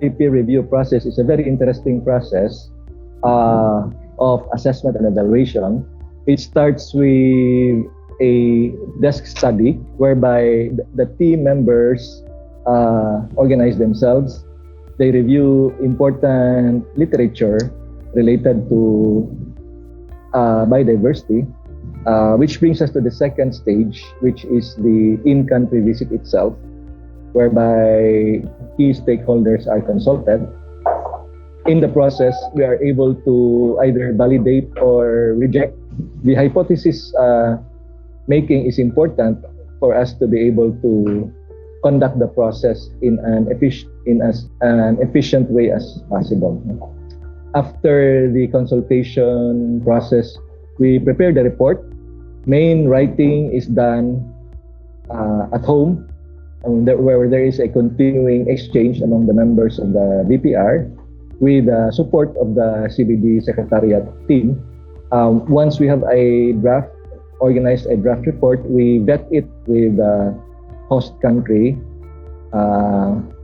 peer review process is a very interesting process of assessment and evaluation. It starts with a desk study whereby the team members organize themselves. They review important literature related to biodiversity, which brings us to the second stage, which is the in-country visit itself, whereby key stakeholders are consulted. In the process, we are able to either validate or reject. The hypothesis making is important for us to be able to conduct the process in an efficient way as possible. After the consultation process, we prepare the report. Main writing is done at home, where there is a continuing exchange among the members of the VPR with the support of the CBD Secretariat team. Once we have organized a draft report, we vet it with the host country,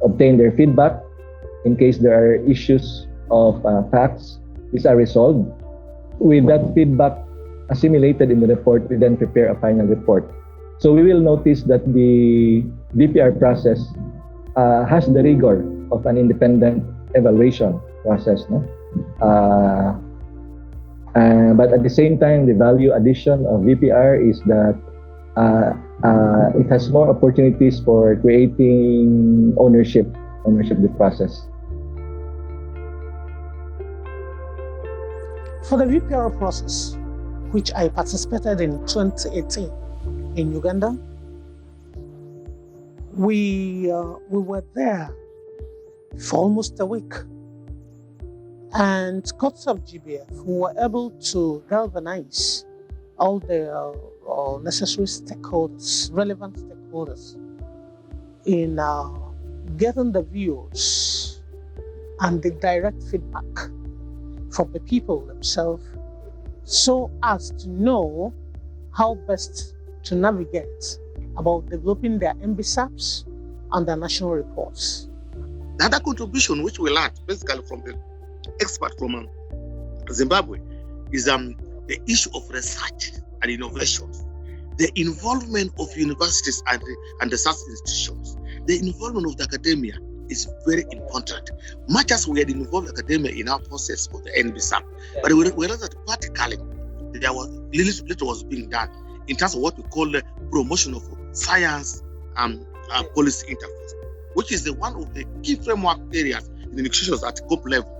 obtain their feedback. In case there are issues of facts, these are resolved. With that feedback assimilated in the report, we then prepare a final report. So we will notice that the VPR process has the rigor of an independent evaluation process. No? But at the same time, the value addition of VPR is that it has more opportunities for creating ownership of the process. For the VPR process, which I participated in 2018 in Uganda, we were there for almost a week. And courts of GBF were able to galvanize all the necessary stakeholders, relevant stakeholders, in getting the views and the direct feedback from the people themselves, so as to know how best to navigate about developing their MBSAPs and their national reports. The other contribution which we learned basically from the expert from Zimbabwe is the issue of research and innovations, the involvement of universities and the research institutions, the involvement of the academia is very important. Much as we had involved academia in our process for the NBSAP, but we realized that practically there was little was being done in terms of what we call the promotion of science policy interface, which is one of the key framework areas in the negotiations at COP level.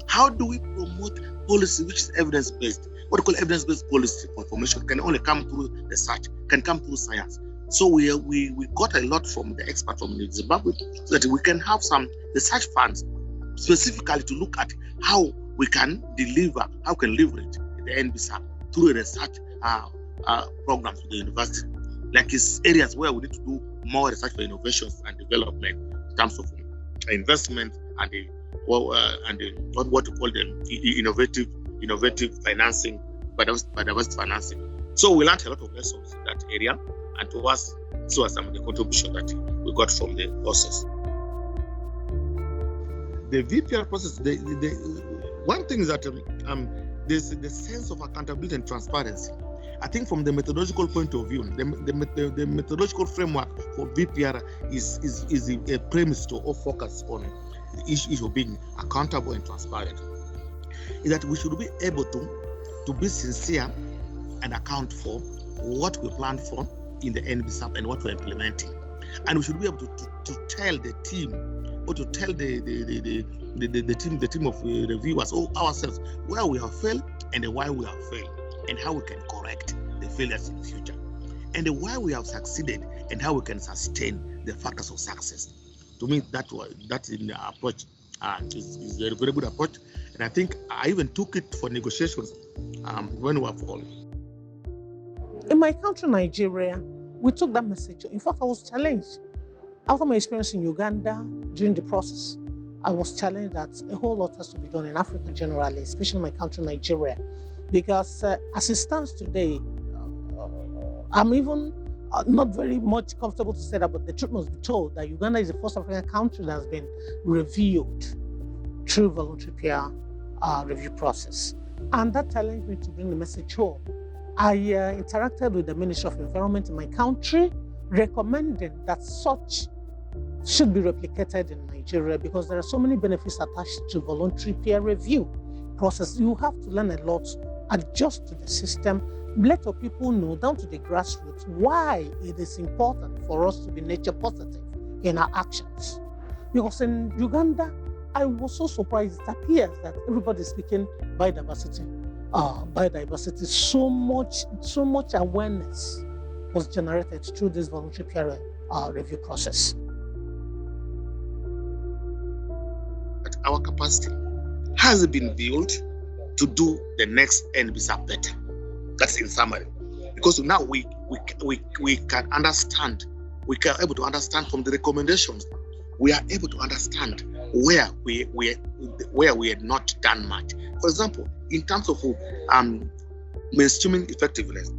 How do we promote policy which is evidence-based? What we call evidence-based policy for information can only come through research, can come through science. So we got a lot from the expert from Zimbabwe so that we can have some research funds specifically to look at how we can deliver, how we can leverage the NBSAP through research programs with the university. Like it's areas where we need to do more research for innovations and development in terms of investment and what we call the innovative financing, biodiversity financing. So we learned a lot of lessons in that area, and to us, so are some of the contribution that we got from the process. The VPR process, the one thing is that there's the sense of accountability and transparency. I think from the methodological point of view, the methodological framework for VPR is a premise to all focus on the issue of being accountable and transparent. Is that we should be able to be sincere and account for what we planned for in the NBSAP and what we're implementing. And we should be able to tell the team or to tell the team of reviewers or ourselves where we have failed and why we have failed and how we can correct the failures in the future, and why we have succeeded and how we can sustain the factors of success. To me, that's in the approach is a very good approach, and I think I even took it for negotiations when we were falling. In my country, Nigeria, we took that message. In fact, I was challenged. After my experience in Uganda during the process, I was challenged that a whole lot has to be done in Africa generally, especially my country, Nigeria. Because as it stands today, I'm even not very much comfortable to say that, but the truth must be told that Uganda is the first African country that has been reviewed through voluntary peer review process. And that challenged me to bring the message home. I interacted with the Ministry of Environment in my country, recommending that such should be replicated in Nigeria because there are so many benefits attached to voluntary peer review process. You have to learn a lot, adjust to the system, let your people know down to the grassroots why it is important for us to be nature positive in our actions. Because in Uganda, I was so surprised. It appears that everybody is speaking biodiversity. So much awareness was generated through this voluntary peer review process. Our capacity has been built to do the next NBSAP better. That's in summary. Because now we can understand, we are able to understand from the recommendations, we are able to understand where we had not done much. For example, in terms of mainstreaming effectiveness,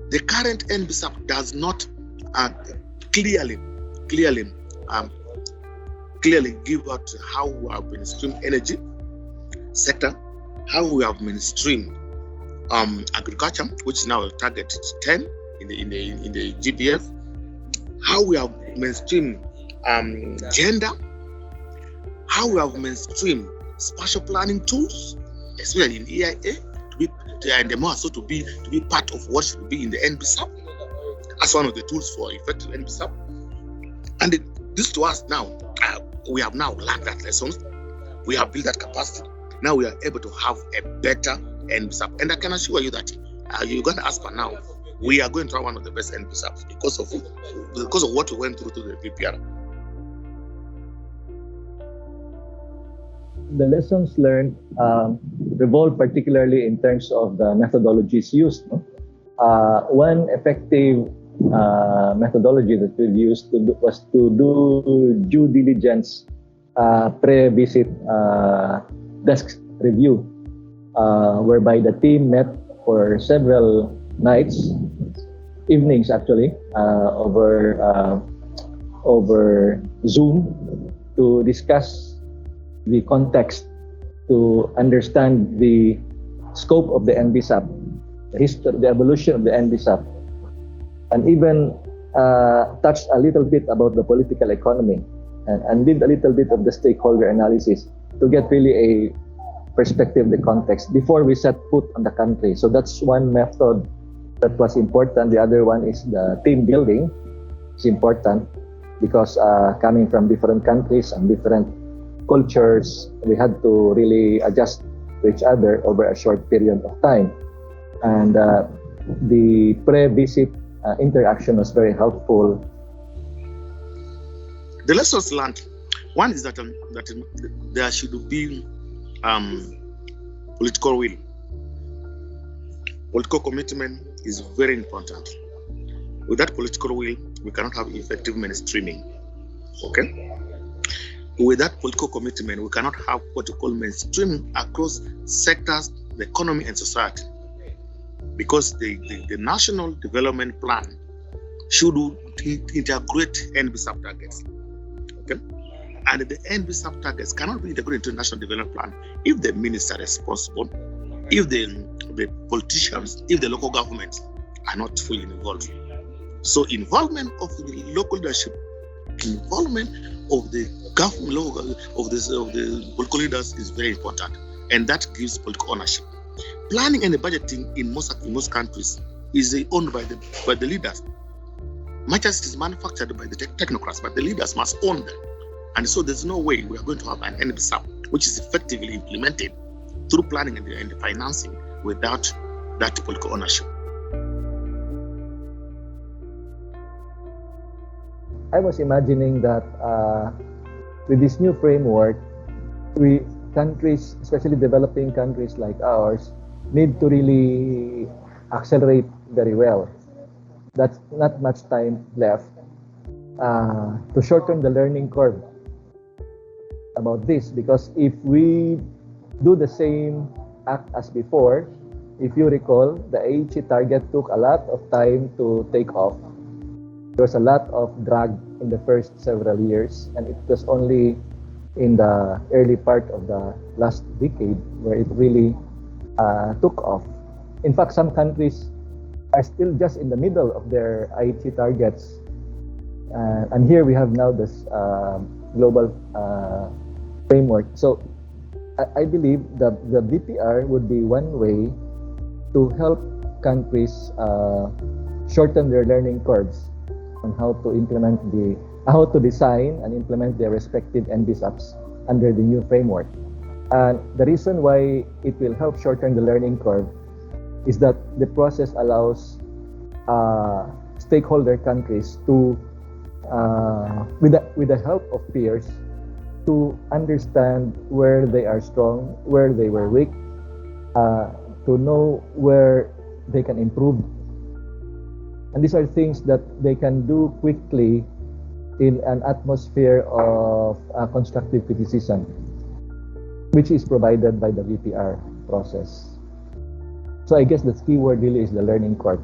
the current NBSAP does not clearly give out how we have mainstreamed energy sector, how we have mainstreamed agriculture, which is now a target 10 in the GBF, how we have mainstreamed gender, how we have mainstreamed spatial planning tools, especially in EIA, and the more so to be part of what should be in the NBSAP as one of the tools for effective NBSAP. And this to us now, we have now learned that lessons. We have built that capacity. Now we are able to have a better NBSAP. And I can assure you that you're going to ask for now, we are going to have one of the best NBSAPs because of what we went through to the PPR. The lessons learned revolve particularly in terms of the methodologies used. One effective methodology that we've used was to do due diligence pre-visit desk review, whereby the team met for several evenings actually, over Zoom to discuss the context, to understand the scope of the NBSAP, the history, the evolution of the NBSAP, and even touched a little bit about the political economy and did a little bit of the stakeholder analysis to get really a perspective, the context before we set foot on the country. So that's one method that was important. The other one is the team building. It's important because coming from different countries and different cultures, we had to really adjust to each other over a short period of time. And the pre-visit interaction was very helpful. The lessons learned, one is that there should be political will. Political commitment is very important. With that political will, we cannot have effective mainstreaming. Okay? With that political commitment, we cannot have what we call mainstreaming across sectors, the economy, and society. Because the National Development Plan should integrate NBSAP targets. Okay? And the NBSAP targets cannot be integrated into the National Development Plan if the minister is responsible, if the politicians, if the local governments are not fully involved. So involvement of the local leadership, involvement of the government, of the political leaders is very important, and that gives political ownership. Planning and the budgeting in most countries is owned by the leaders. Much as it is manufactured by the technocrats, but the leaders must own them. And so there's no way we are going to have an NBSAP which is effectively implemented through planning and the financing without that political ownership. I was imagining that with this new framework, countries, especially developing countries like ours, need to really accelerate very well. That's not much time left to shorten the learning curve about this, because if we do the same act as before, if you recall, the AHE target took a lot of time to take off. There was a lot of drag in the first several years, and it was only in the early part of the last decade where it really took off. In fact, some countries are still just in the middle of their IT targets. And here we have now this global framework. So I believe the VPR would be one way to help countries shorten their learning curves on how to design and implement their respective NBSAPs under the new framework. And the reason why it will help shorten the learning curve is that the process allows stakeholder countries to, with the help of peers, to understand where they are strong, where they were weak, to know where they can improve. And these are things that they can do quickly in an atmosphere of constructive criticism, which is provided by the VPR process. So I guess the key word really is the learning curve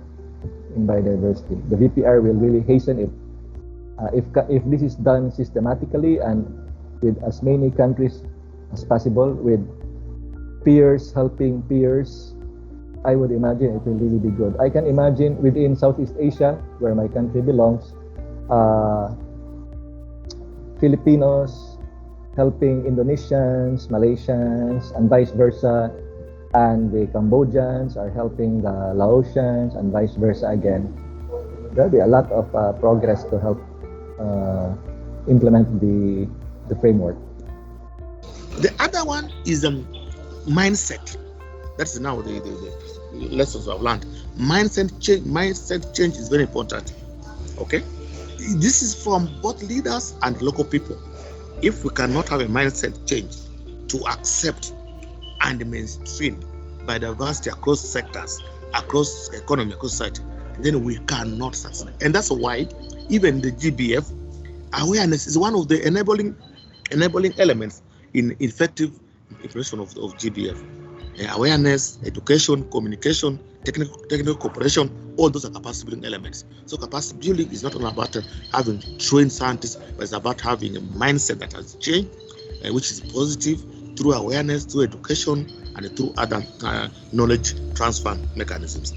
in biodiversity. The VPR will really hasten it. If this is done systematically and with as many countries as possible, with peers helping peers, I would imagine it will really be good. I can imagine within Southeast Asia, where my country belongs, Filipinos helping Indonesians, Malaysians, and vice versa, and the Cambodians are helping the Laotians, and vice versa again. There'll be a lot of progress to help implement the framework. The other one is mindset. That's now the lessons I've learned. Mindset change is very important. Okay, this is from both leaders and local people. If we cannot have a mindset change to accept and mainstream biodiversity across sectors, across economy, across society, then we cannot succeed. And that's why even the GBF awareness is one of the enabling elements in effective implementation of GBF. Awareness, education, communication, technical cooperation, all those are capacity building elements. So capacity building is not only about having trained scientists, but it's about having a mindset that has changed, which is positive through awareness, through education, and through other knowledge transfer mechanisms.